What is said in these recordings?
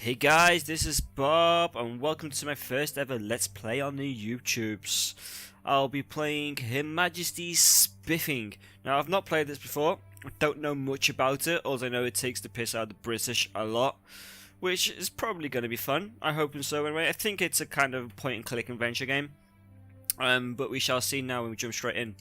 Hey guys, this is Bob and welcome to my first ever Let's Play on the YouTubes. I'll be playing Her Majesty's Spiffing. Now I've not played this before, I don't know much about it, all I know it takes the piss out of the British a lot. Which is probably going to be fun, I hope so anyway. I think it's a kind of point and click adventure game. But we shall see now when we jump straight in.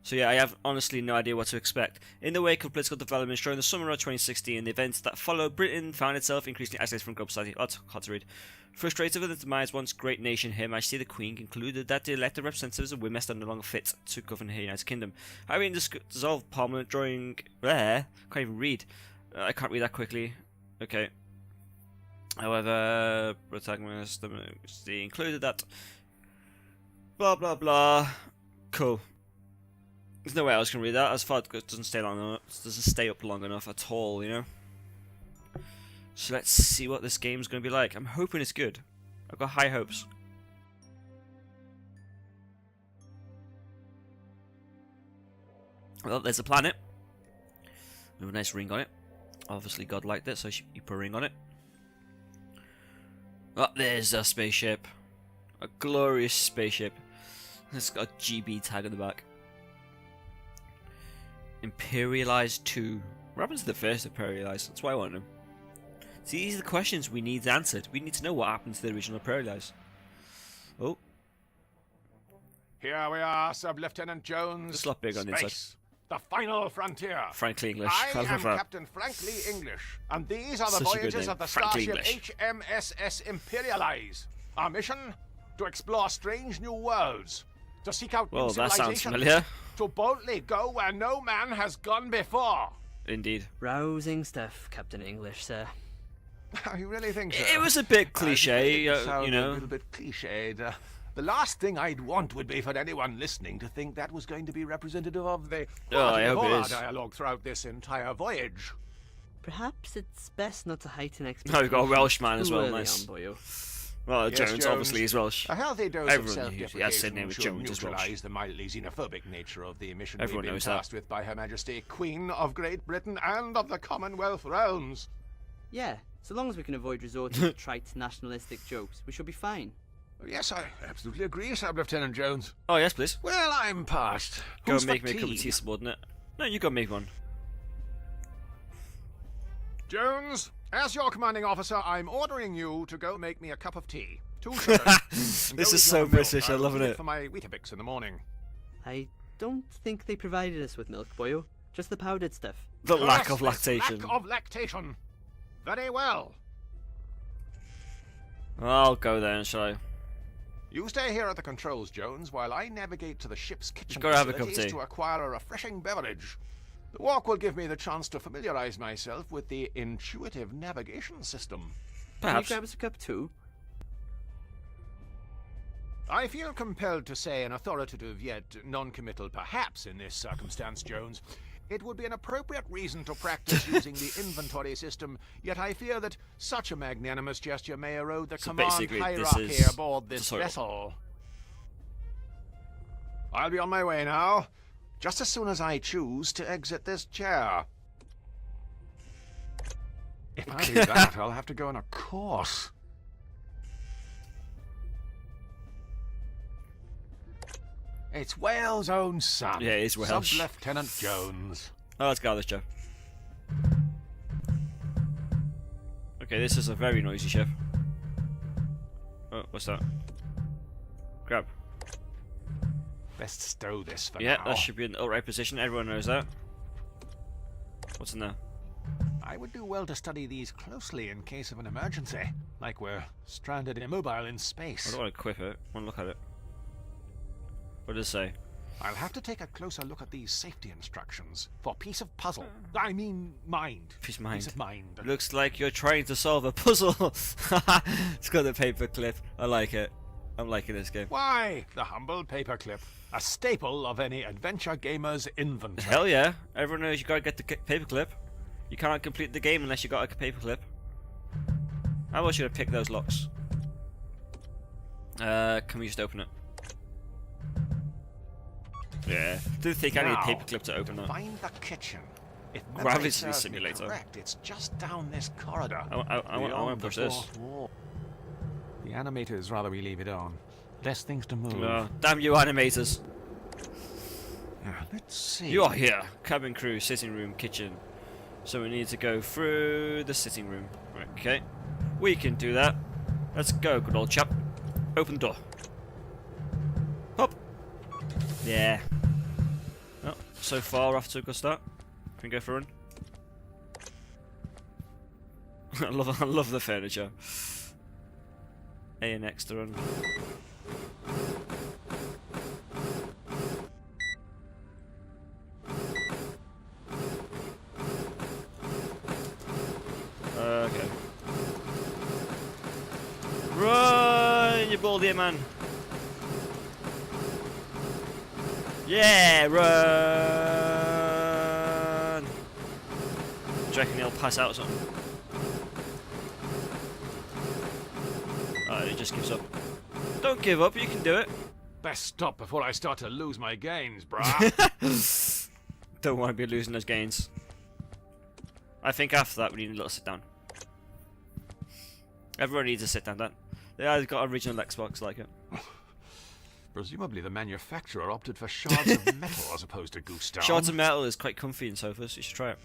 So yeah, I have honestly no idea what to expect. In the wake of political developments during the summer of 2016, the events that followed, Britain found itself increasingly isolated from global society. Oh, it's hard to read. Frustrated with the demise of once great nation, Her Majesty the Queen concluded that the elected representatives of women are no longer fit to govern her United Kingdom. Having dissolved Parliament during... can't even read. I can't read that quickly. Okay. However, protagonist included that... blah blah blah. Cool. There's no way I was gonna read that. As far as it doesn't stay long enough, doesn't stay up long enough at all, you know. So let's see what this game's gonna be like. I'm hoping it's good. I've got high hopes. Well, there's a planet with a nice ring on it. Obviously, God liked it, so you put a ring on it. Oh, there's a spaceship. A glorious spaceship. It's got a GB tag on the back. Imperialized 2. What happens to the first Imperialized? That's why I want them. See, these are the questions we need answered. We need to know what happened to the original Imperialized. Oh. Here we are, Sub-Lieutenant Jones. It's a lot bigger on the inside. The final frontier. Frankly English. I am Captain Frankly English, and these are the voyages of the starship HMSS Imperialize. Our mission? To explore strange new worlds. To seek out new that sounds civilizations. familiar. To boldly go where no man has gone before. Indeed. Rousing stuff, Captain English, sir. You really think so? It was a bit cliche, you know. A little bit cliched. The last thing I'd want would be for anyone listening to think that was going to be representative of the I hope it our is. dialogue throughout this entire voyage. Perhaps it's best not to heighten Oh, expectations. we've got a Welsh man as too well, early nice. on, boyo. Well, Yes, Jones, Jones. obviously is Welsh. A healthy dose Everyone of who has self-deprecation said name with should Jones is Welsh. neutralize the mildly xenophobic nature of the mission Everyone we've been knows that. tasked with by Her Majesty, Queen of Great Britain and of the Commonwealth realms. Yeah, so long as we can avoid resorting to trite nationalistic jokes, we should be fine. Yes, I absolutely agree, Sub-Lieutenant Jones. Oh, yes, please. Well, I'm past. Go Who's and make for me a cup of tea? tea, subordinate. No, you go make one. Jones, as your commanding officer, I'm ordering you to go make me a cup of tea. 2 sugars. And This go is eat so your milk. British, I'm I'll loving need it. for my Weetabix in the morning. I don't think they provided us with milk, boyo. Just the powdered stuff. The lack Curse of this lactation. Lack of lactation. Very well. I'll go there, shall I? You stay here at the controls, Jones, while I navigate to the ship's kitchen Go have a cup of facilities tea. to acquire a refreshing beverage. The walk will give me the chance to familiarize myself with the intuitive navigation system. Can you Perhaps. grab us a cup too? I feel compelled to say an authoritative yet non-committal perhaps in this circumstance, Jones. It would be an appropriate reason to practice using the inventory system, yet I fear that such a magnanimous gesture may erode the So command basically, this hierarchy is aboard this tutorial. vessel. I'll be on my way now, just as soon as I choose to exit this chair. If I do that, I'll have to go on a course. It's Wales' own son. Yeah, it is Welsh. Sub-Lieutenant Jones. Oh, let's go this job. Okay, this is a very noisy ship. Oh, what's that? Grab. Best stow this for Yeah, now. that should be in the right position. Everyone knows that. What's in there? I would do well to study these closely in case of an emergency, like we're stranded immobile in I space. don't want to equip it. I want to look at it. What does it say? I'll have to take a closer look at these safety instructions for peace of puzzle. I mean, mind. Peace of mind. Peace of mind. Looks like you're trying to solve a puzzle. It's got the paper clip. I like it. I'm liking this game. Why, the humble paperclip, a staple of any adventure gamer's inventory. Hell yeah. Everyone knows you gotta get the paper clip. You can't complete the game unless you got a paper clip. How about you pick those locks? Can we just open it? Yeah. Didn't think I need a Now, paper clip to open that. find the kitchen. If Gravity memory serves me simulator. correct, it's just down this corridor. I want to push this. fourth wall. The animators rather we leave it on. Less things to move. Damn you animators. Let's see. You are here. Cabin crew, sitting room, kitchen. So we need to go through the sitting room. Right, okay. We can do that. Let's go, good old chap. Open the door. Hop. Yeah. Oh, so far off to a good start. Can we go for a run? I love the furniture. A and X to run. Okay. Run, you baldy man! Yeah, run! Do you reckon he'll pass out or something? He just gives up. Don't give up, you can do it. Best stop before I start to lose my gains, brah. Don't want to be losing those gains. I think after that we need a little sit down. Everyone needs a sit down, Dan. Yeah, I've got original Xbox like it. Presumably the manufacturer opted for shards of metal as opposed to goose down. Shards of metal is quite comfy in sofas, you should try it.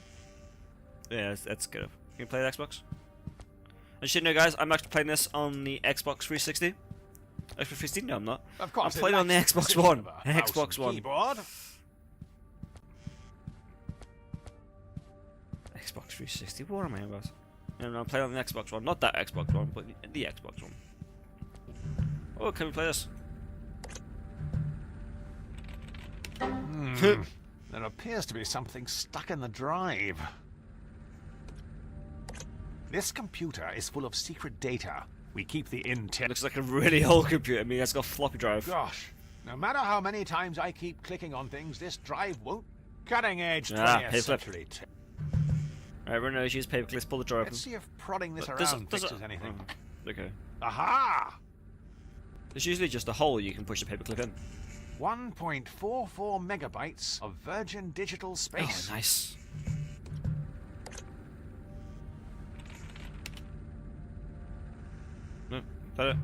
Yeah, that's good. Can you play the Xbox? And you should know, guys, I'm actually playing this on the Xbox 360. Xbox 360? No, I'm not. Of course, I'm playing on the Xbox One. Xbox One. Keyboard. Xbox 360? What am I about? No, I'm playing on the Xbox One. Not that Xbox One, but the Xbox One. Oh, can we play this? There appears to be something stuck in the drive. This computer is full of secret data. We keep the intel. Looks like a really old computer. I mean, it's got a floppy drive. Gosh, no matter how many times I keep clicking on things, this drive won't. Cutting edge 20th paperclip. century. Alright, everyone knows use paper clips, pull the drawer open. Let's see if prodding this But around fixes anything. Okay. Aha! There's usually just a hole you can push the paperclip in. 1.44 megabytes of virgin digital space. Oh, nice. No, better.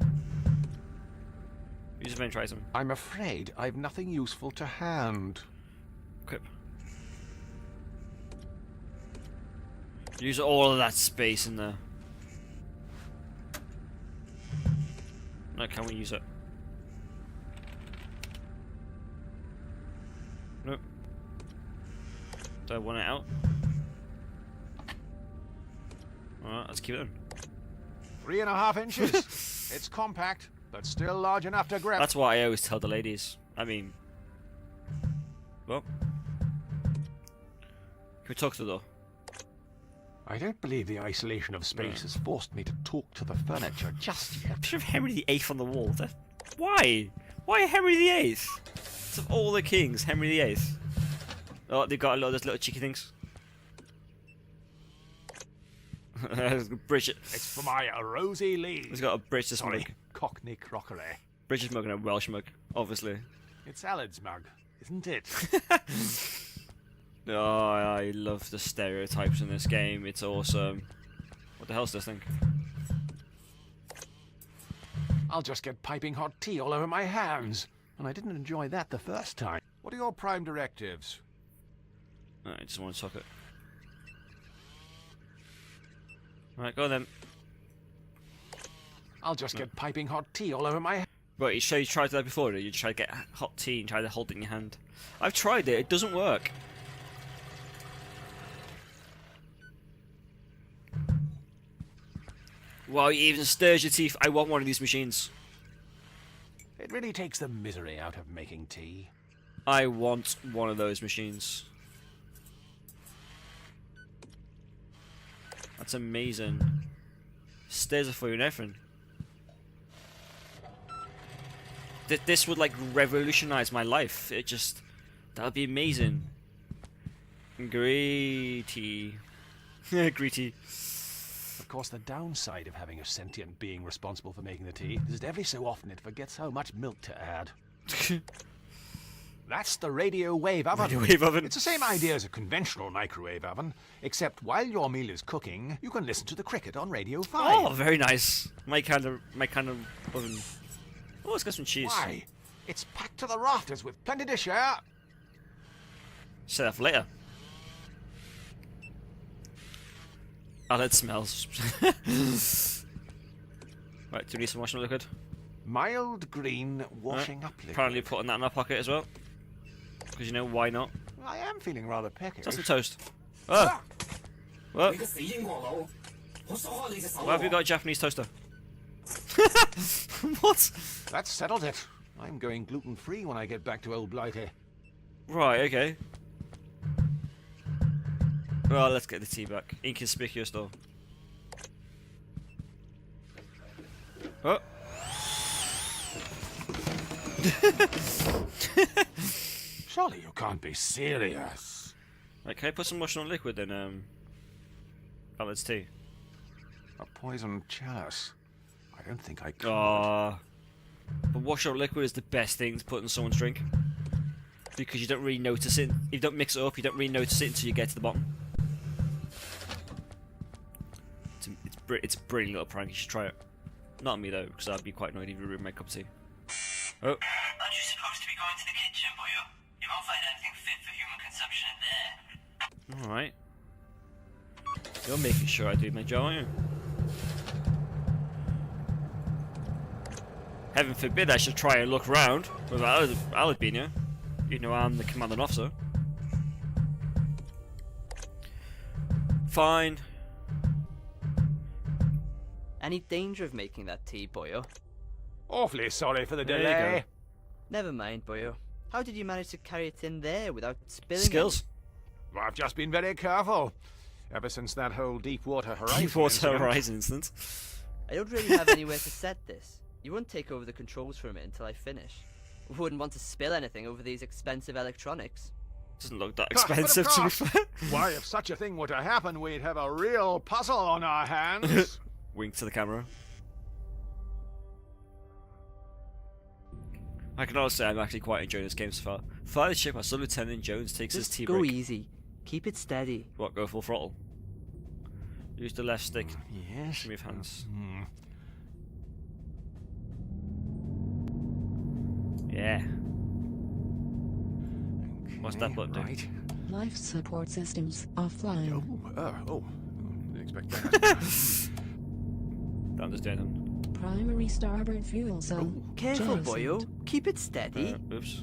Use the main try some. I'm afraid I've nothing useful to hand. Equip. Use all of that space in there. No, can we use it? Nope. Do I want it out? Alright, let's keep it in. 3.5 inches. It's compact, but still large enough to grip. That's what I always tell the ladies. I mean... Well... Can we talk to the door? I don't believe the isolation of space has forced me to talk to the furniture just yet. Picture of Henry VIII on the wall. Why? Why Henry VIII? It's of all the kings, Henry VIII. Oh, they've got a lot of those little cheeky things. Bridget. It's for my Rosie Lee. He's got a British Sorry, mug. Cockney crockery. British mug and a Welsh mug, obviously. It's Alad's mug, isn't it? Oh, I love the stereotypes in this game. It's awesome. What the hell's this thing? I'll just get piping hot tea all over my hands. And I didn't enjoy that the first time. What are your prime directives? Oh, I just want to socket. Alright, go on then. I'll just get piping hot tea all over my... Right, you tried that before, did you? You tried to get hot tea and try to hold it in your hand. I've tried it, it doesn't work. Wow, you even stirs your teeth. I want one of these machines. It really takes the misery out of making tea. I want one of those machines. That's amazing. Stirs it for you and everything. This would like revolutionize my life. It just... That would be amazing. Greedy. Greedy. Of course, the downside of having a sentient being responsible for making the tea is that every so often it forgets how much milk to add. That's the radio wave oven. Radio wave oven. It's the same idea as a conventional microwave oven, except while your meal is cooking, you can listen to the cricket on Radio 5. Oh, very nice. My kind of oven. Oh, it's got some cheese. Why? It's packed to the rafters with plenty to share. Say that for later. Oh, that smells. Right, do we need some washing liquid? Mild green washing up liquid. Apparently putting that in our pocket as well. Because you know, why not? I am feeling rather peckish. Just some toast. Oh! What? What? Why have you got a Japanese toaster? What? That settles it. I'm going gluten-free when I get back to Old Blighty. Right, okay. Well, let's get the tea back. Inconspicuous though. Oh! Surely you can't be serious. Right, can I put some washing liquid in Alan's tea? A poisoned chalice. I don't think I could. But washout liquid is the best thing to put in someone's drink. Because you don't really notice it. If you don't mix it up, you don't really notice it until you get to the bottom. It's a brilliant little prank, you should try it. Not me though, because I'd be quite annoyed if you ruined my cup of tea. Oh. Aren't you supposed to be going to the kitchen, boyo? You won't find anything fit for human consumption in there. Alright. You're making sure I do my job, aren't you? Heaven forbid I should try and look around without Alad being here. You know I'm the commanding officer. Fine. Any danger of making that tea, boyo? Awfully sorry for the There you delay. Never mind, boyo. How did you manage to carry it in there without spilling Skills. Well, I've just been very careful. Ever since that whole Deepwater Horizon Deepwater incident. Horizon instance. I don't really have anywhere to set this. You won't take over the controls from it until I finish. Wouldn't want to spill anything over these expensive electronics. Doesn't look that But of expensive to be course. fair. Why, if such a thing were to happen, we'd have a real puzzle on our hands. Wink to the camera. I can honestly say I'm actually quite enjoying this game so far. Fly the ship while Sub Lieutenant Jones takes his Just tea go break. easy. Keep it steady. What, go full throttle? Use the left stick Yes. to move hands. Yeah. What's that button do? Right. Life support systems offline. Didn't expect that. That was down. Primary starboard fuel zone. Careful, jettisoned. boyo. Keep it steady. Oops.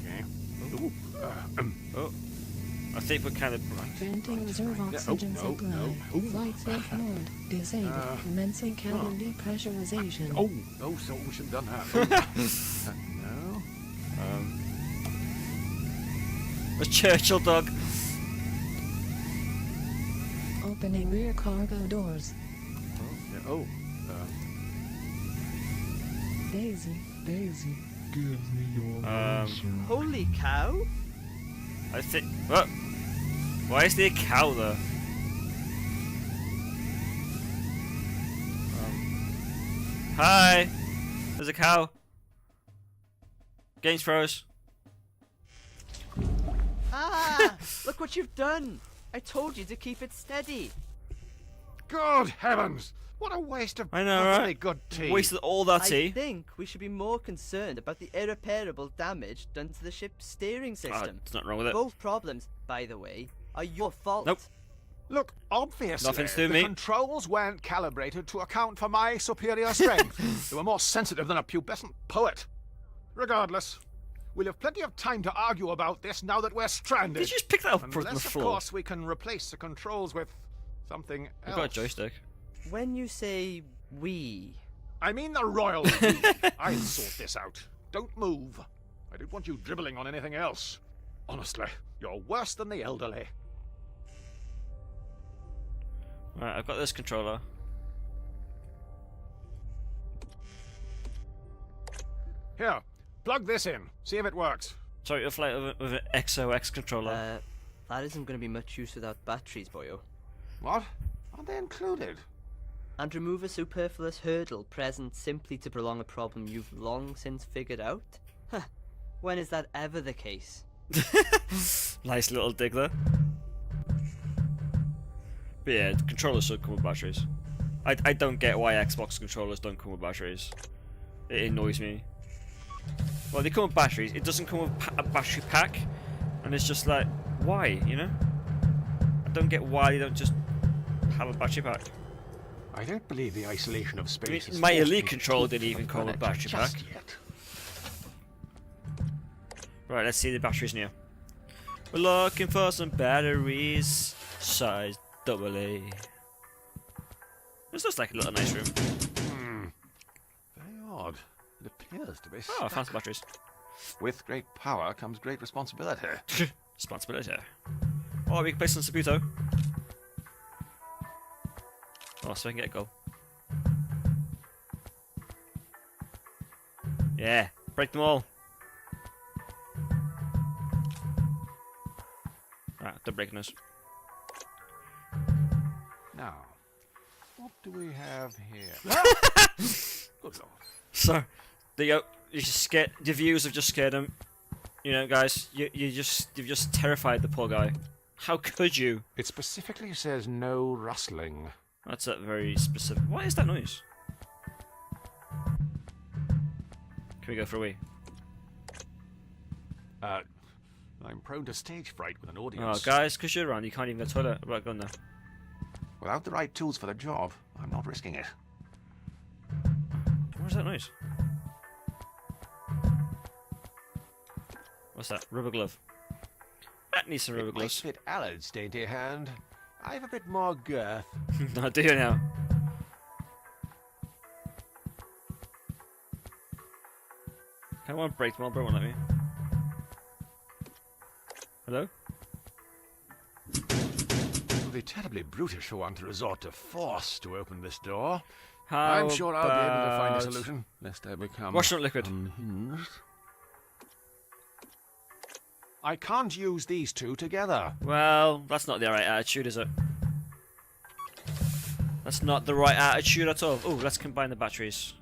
Okay. Oh. I think we're kind of... Venting reserve oxygen supply. Flight safe mode. Disabled. Commencing cabin depressurization. So we should have done that. No. A Churchill dog. Opening rear cargo doors. Daisy, Daisy, give me your Holy cow! I think... What? Why is there a cow there? Hi! There's a cow. Games froze. Ah! Look what you've done! I told you to keep it steady. Good heavens! What a waste of I know, perfectly right? good tea. Wasted all that I tea. think we should be more concerned about the irreparable damage done to the ship's steering Ah, system. there's nothing wrong with it. Both problems, by the way, are your fault. Nope. Look, obviously, Nothing to do with the me. controls weren't calibrated to account for my superior strength. They were more sensitive than a pubescent poet. Regardless, we'll have plenty of time to argue about this now that we're stranded. Did you just pick that up from the Unless, of floor? course, we can replace the controls with something I've else. got a joystick. When you say we, I mean the royal we. I'll sort this out. Don't move. I don't want you dribbling on anything else. Honestly, you're worse than the elderly. Right, I've got this controller. Here, plug this in. See if it works. Sorry, you're flight with an XOX controller. that isn't going to be much use without batteries, boyo. What? Aren't they included? And remove a superfluous hurdle present simply to prolong a problem you've long since figured out? Huh. When is that ever the case? Nice little dig there. But yeah, the controllers should come with batteries. I don't get why Xbox controllers don't come with batteries. It annoys me. Well, they come with batteries. It doesn't come with a battery pack, and it's just like, why? You know? I don't get why they don't just have a battery pack. I don't believe the isolation of space. I mean, my Elite controller didn't even come with a battery pack. Yet. Right, let's see the batteries now. We're looking for some batteries, size AA. This looks like a little nice room. Very odd. It appears to be Oh, I stuck. found some batteries. With great power comes great responsibility. Responsibility. Oh, we can play some Sabuto. Oh, so I can get a goal. Yeah, break them all. Right, they're breaking us. Now, what do we have here? Good lord. So, you just scared. The views have just scared him. You know, guys, you've just terrified the poor guy. How could you? It specifically says no rustling. That's a very specific. What is that noise? Can we go for a wee? I'm prone to stage fright with an Oh, audience. guys, because you're around, you can't even go to the toilet. Right, go on there. Without the right tools for the job, I'm not risking it. What's that noise? What's that? Rubber glove. That needs some rubber It might gloves. fit Allard's dainty hand. I've a bit more girth. I do now. I want to break them all, but it won't let me. Hello? It would be terribly brutish for one to resort to force to open this door. How I'm sure I'll be able to find a about- solution, lest I become Wash up liquid. unhinged. I can't use these two together. Well, that's not the right attitude, is it? That's not the right attitude at all. Oh, let's combine the batteries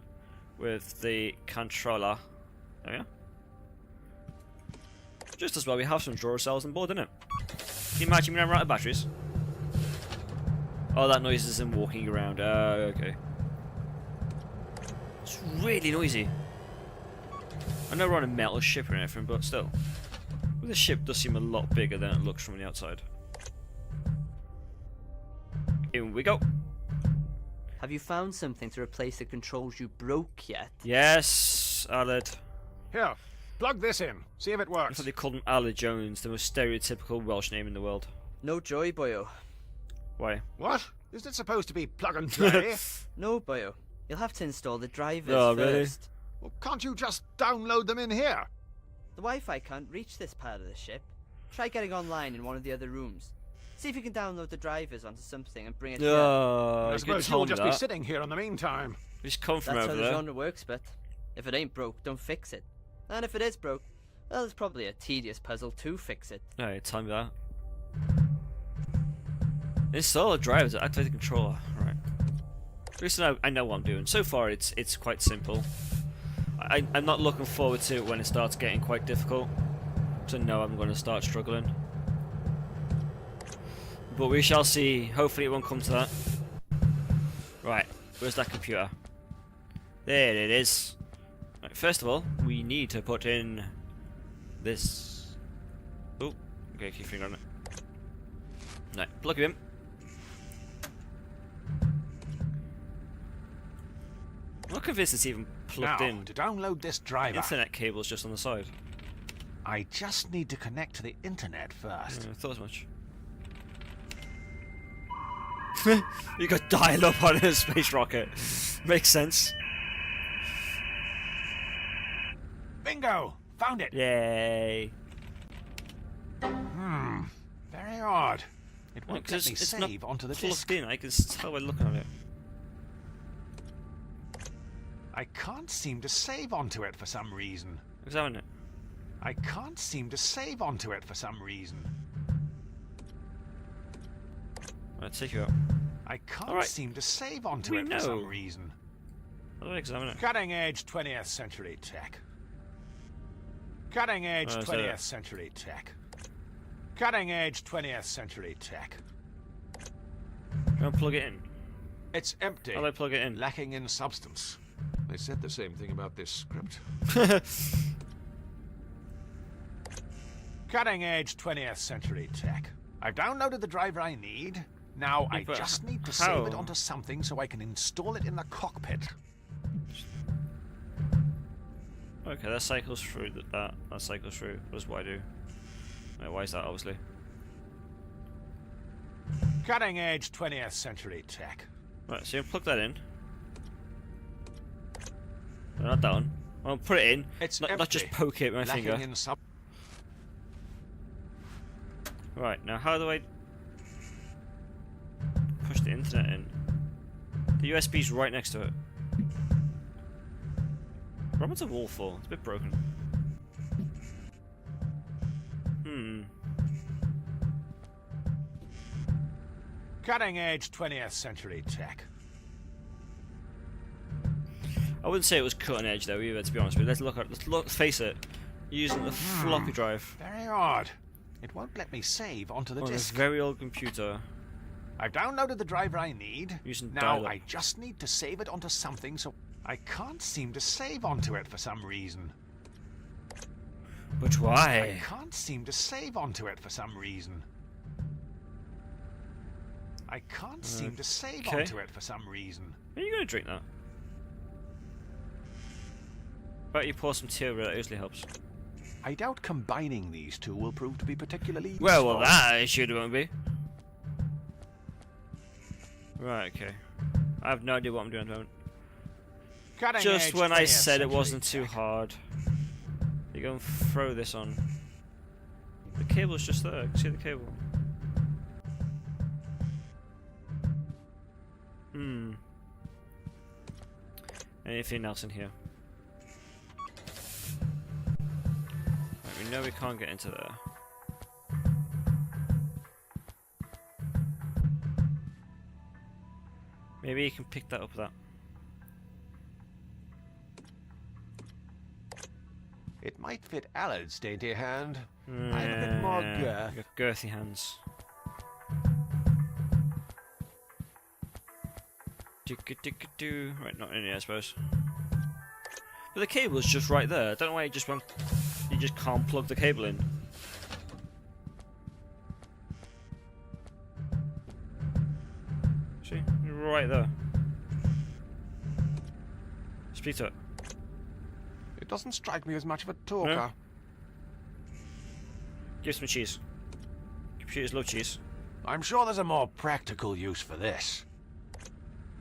with the controller. There we go. Just as well we have some drawer cells on board, innit? Can you imagine me running out of batteries? Oh, that noise is him walking around. Okay. It's really noisy. I know we're on a metal ship or anything, but still. Well, the ship does seem a lot bigger than it looks from the outside. In we go. Have you found something to replace the controls you broke yet? Yes, Allard. Here, plug this in. See if it I works. thought they called him Allard Jones, the most stereotypical Welsh name in the world. No joy, boyo. Why? What? Isn't it supposed to be plug and play? No, boyo. You'll have to install the drivers Oh, really? first. Well, can't you just download them in here? The Wi-Fi can't reach this part of the ship. Try getting online in one of the other rooms. See if you can download the drivers onto something and bring it here. Oh, I you suppose could you'll tell me just be that. sitting here in the meantime. Just come from That's how over the there. genre works, but if it ain't broke, don't fix it. And if it is broke, well, it's probably a tedious puzzle to fix it. No, tell me that. Install the drivers, activate the controller. Right. At least I know what I'm doing. So far, it's quite simple. I'm not looking forward to it when it starts getting quite difficult. So no, I'm going to start struggling. But we shall see. Hopefully it won't come to that. Right, where's that computer? There it is. Right, first of all, we need to put in this. Oh, okay, keep your finger on it. Right, plug it in. I'm not convinced it's even plugged Now, in. to download this driver, Internet cable's just on the side. I just need to connect to the internet first. I thought as much. You got dial up on a space rocket. Makes sense. Bingo! Found it! Yay. Very odd. It won't let me It's not save onto the plugged disk. in. I can tell by looking at it. I can't seem to save onto it for some reason. Examine it. I can't seem to save onto it for some reason. Right, take you out. I can't Alright. seem to save onto We it know. for some reason. How do I examine it? Cutting edge 20th century tech. Cutting edge Oh, is 20th that- century tech. Cutting edge 20th century tech. Go and plug it in. It's empty. How do I plug it in? Lacking in substance. They said the same thing about this script. Cutting edge 20th century tech. I've downloaded the driver I need. Now I but just need to how? save it onto something so I can install it in the cockpit. Okay, that cycles through. That cycles through. That's what I do. Wait, why is that? Obviously. Cutting edge 20th century tech. Right, so you plug that in. No, not that one. Well, put it in. It's Not just empty. poke it with my Lacking finger. in sub. Right, now how do I push the internet in? The USB's right next to it. What's a wall for? It's a bit broken. Cutting edge 20th century tech. I wouldn't say it was cutting edge though either, to be honest with you. Let's face it. Using the floppy drive Very odd. It won't let me save onto the on this disk. very old computer. I've downloaded the driver I need. Using Now dial-up. I just need to save it onto something, so I can't seem to save onto it for some reason. But I why? can't seem to save onto it for some reason. I can't seem to save okay. onto it for some reason. Are you gonna drink that? Bet you pour some tea over it, that usually helps. I doubt combining these two will prove to be particularly useful. Well, that issue won't be. Right, okay. I have no idea what I'm doing at the moment. Cutting Just edge when I 20th said it century wasn't too tech. hard. You go and throw this on. The cable's just there. I can see the cable. Anything else in here? Right, we know we can't get into there. Maybe you can pick that up with that. It might fit Allard's dainty hand. I have a bit more girth. You got girthy hands. Do. Right, not in here, I suppose. But the cable's just right there. I don't know why you just can't plug the cable in. See? Right there. Speak to it. It doesn't strike me as much of a talker. No? Give some cheese. Computers love cheese. I'm sure there's a more practical use for this.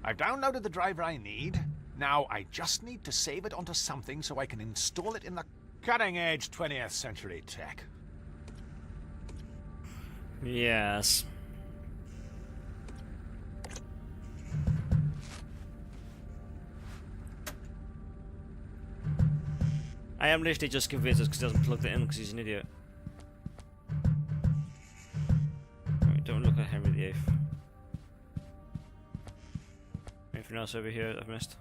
I've downloaded the driver I need. Now I just need to save it onto something so I can install it in the cutting edge 20th century tech. Yes. I am literally just convinced it's because he doesn't plug it in because he's an idiot. Right, don't look at Henry VIII. Anything else over here that I've missed?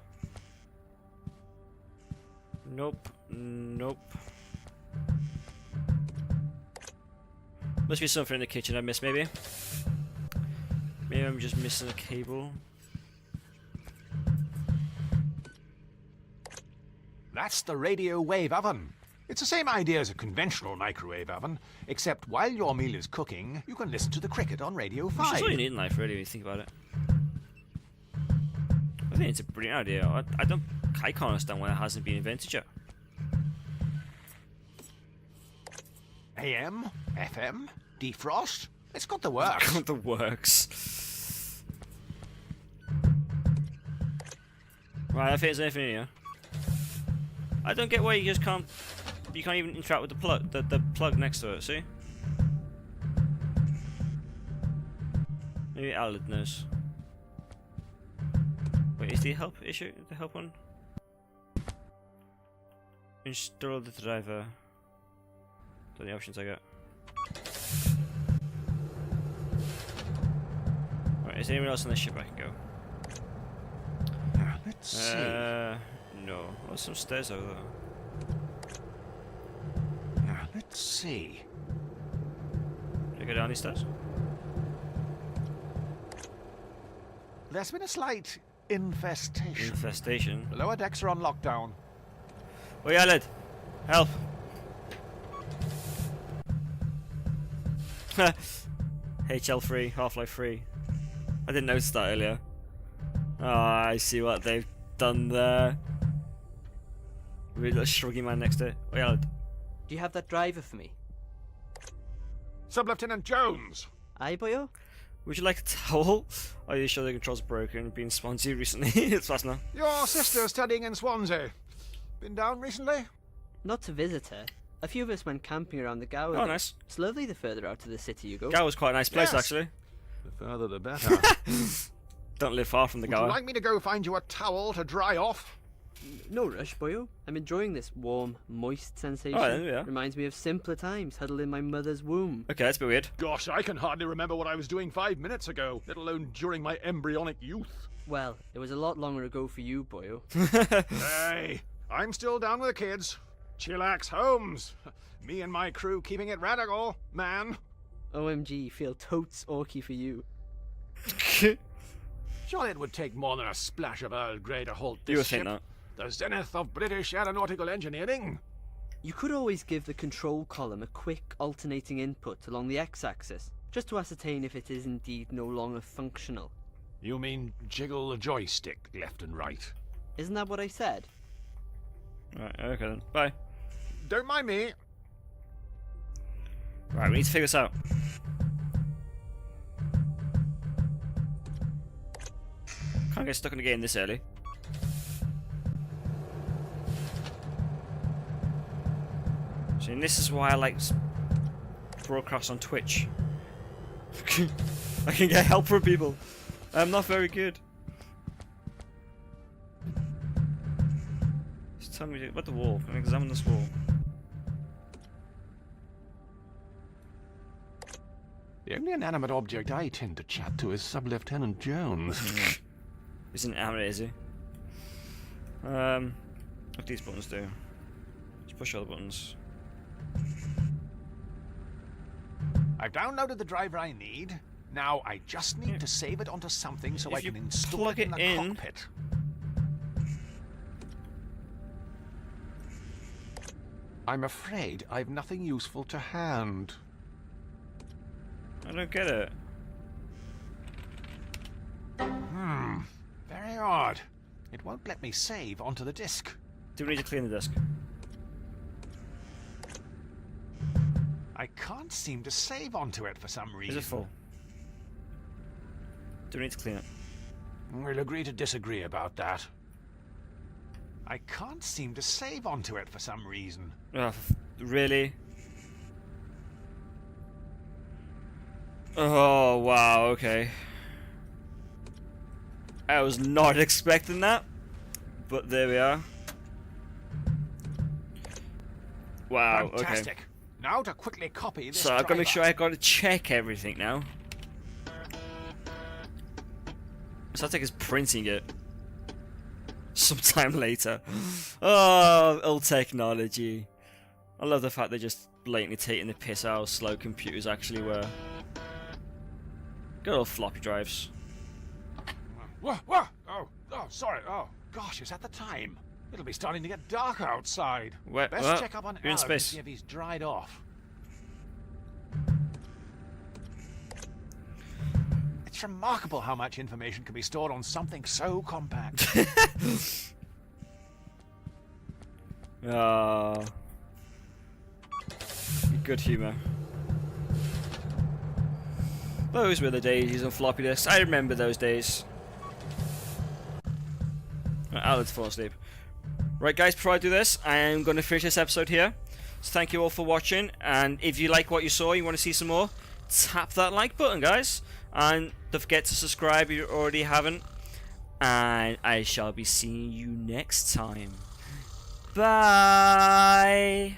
Nope. Nope. Must be something in the kitchen I missed, maybe. Maybe I'm just missing a cable. That's the radio wave oven. It's the same idea as a conventional microwave oven, except while your meal is cooking, you can listen to the cricket on Radio Which 5. is all you need in life, really, when you think about it. I think it's a brilliant idea. I can't understand why it hasn't been invented yet. AM, FM, defrost. It's got the works. The works. Right, I think there's anything in here. I don't get why you just can't. You can't even interact with the plug. The plug next to it. See? Maybe Allard knows. Wait, is the help issue? The help one? Install the driver. Those are the options I got. Right, is there anyone else on the ship I can go? Let's see. No. Oh, there's some stairs over there. see. Should I go down these stairs? There's been a slight infestation. Infestation. The lower decks are on lockdown. Oh yeah, lad. Help. HL free, Half-Life free. I didn't notice that earlier. Oh, I see what they've done there. Really little shruggy man next to it. Oh yeah, lad. Do you have that driver for me? Sub-Lieutenant Jones! Aye, boyo? Would you like a towel? Are you sure the controls are broken and been Swansea recently? It's fast now. Your sister's studying in Swansea. Been down recently? Not to visit her. A few of us went camping around the Gower. Oh, nice. It's lovely the further out to the city you go. Gower's quite a nice place, Yes. actually. The further the better. Don't live far from the Would you Gower. like me to go find you a towel to dry off? No rush, boyo. I'm enjoying this warm, moist sensation. Oh, there we are. Reminds me of simpler times, huddled in my mother's womb. Okay, that's a bit weird. Gosh, I can hardly remember what I was doing 5 minutes ago, let alone during my embryonic youth. Well, it was a lot longer ago for you, boyo. Hey, I'm still down with the kids. Chillax Holmes. Me and my crew keeping it radical, man. OMG, feel totes orky for you. Surely it would take more than a splash of Earl Grey to halt You this would think ship. that. The zenith of British aeronautical engineering. You could always give the control column a quick alternating input along the x-axis, just to ascertain if it is indeed no longer functional. You mean jiggle the joystick left and right? Isn't that what I said? Right, okay then. Bye. Don't mind me. Right, we need to figure this out. Can't get stuck in the game this early. See, and this is why I like broadcast on Twitch. I can get help from people. I'm not very good. Just tell me about the wall. Can I examine this wall? The only inanimate object I tend to chat to is Sub-Lieutenant Jones. He's an amateur, is he? What do these buttons do? Just push all the buttons. I've downloaded the driver I need. Now I just need to save it onto something so If I you can install plug it in it the in- cockpit. I'm afraid I've nothing useful to hand. I don't get it. Very odd. It won't let me save onto the disk. Do we need to clean the disk? I can't seem to save onto it for some reason. Is it full? Do we need to clean it? We'll agree to disagree about that. I can't seem to save onto it for some reason. Oh, really? Oh, wow, okay. I was not expecting that, but there we are. Wow, Fantastic. okay. Now to quickly copy this So I've got to make driver. sure I got to check everything now. So I think it's printing it sometime later. Oh, old technology. I love the fact they're just blatantly taking the piss out how slow computers actually were. Good old floppy drives. Whoa. Oh, sorry. Oh, gosh, is that the time? It'll be starting to get dark outside. Where- Best what? check up on You're in Alec space. to see if he's dried off. It's remarkable how much information can be stored on something so compact. Ah, good humour. Those were the days using floppy disks. I remember those days. Right, I'll fall asleep. Right, guys, before I do this, I am going to finish this episode here. So thank you all for watching. And if you like what you saw, you want to see some more, tap that like button, guys. And don't forget to subscribe if you already haven't. And I shall be seeing you next time. Bye.